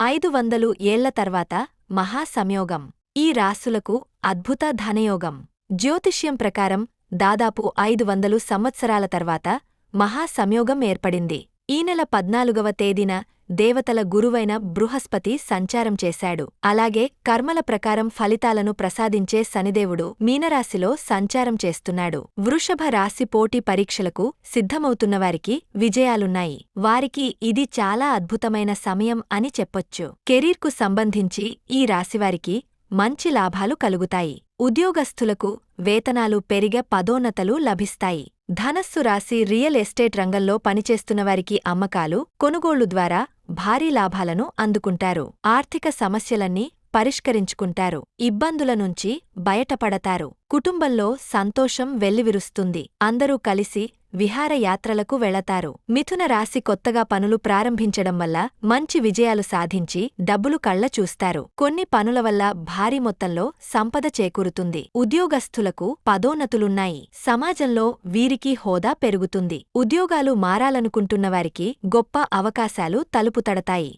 500 ఏళ్ల తర్వాత మహాసంయోగం. ఈ రాసులకు అద్భుత ధనయోగం. జ్యోతిష్యం ప్రకారం దాదాపు 500 సంవత్సరాల తర్వాత మహాసంయోగం ఏర్పడింది. ఈ నెల 14వ తేదీన దేవతల గురువైన బృహస్పతి సంచారం చేశాడు. అలాగే కర్మల ప్రకారం ఫలితాలను ప్రసాదించే శనిదేవుడు మీనరాశిలో సంచారం చేస్తున్నాడు. వృషభ రాశి పోటీ పరీక్షలకు సిద్ధమవుతున్నవారికి విజయాలున్నాయి. వారికి ఇది చాలా అద్భుతమైన సమయం అని చెప్పొచ్చు. కెరీర్కు సంబంధించి ఈ రాశివారికి మంచి లాభాలు కలుగుతాయి. ఉద్యోగస్థులకు వేతనాలు పెరిగే పదోన్నతలు లభిస్తాయి. ధనస్సు రాశి రియల్ ఎస్టేట్ రంగంలో పనిచేస్తున్నవారికి అమ్మకాలు, కొనుగోళ్లు ద్వారా భారీ లాభాలను అందుకుంటారు. ఆర్థిక సమస్యలన్నీ పరిష్కరించుకుంటారు. ఇబ్బందుల నుంచి బయటపడతారు. కుటుంబంలో సంతోషం వెల్లివిరుస్తుంది. అందరూ కలిసి విహారయాత్రలకు వెళతారు. మిథున రాశి కొత్తగా పనులు ప్రారంభించడం వల్ల మంచి విజయాలు సాధించి డబ్బులు కళ్ల చూస్తారు. కొన్ని పనుల వల్ల భారీ మొత్తంలో సంపద చేకూరుతుంది. ఉద్యోగస్థులకు పదోన్నతులున్నాయి. సమాజంలో వీరికి హోదా పెరుగుతుంది. ఉద్యోగాలు మారాలనుకుంటున్నవారికి గొప్ప అవకాశాలు తలుపు తడతాయి.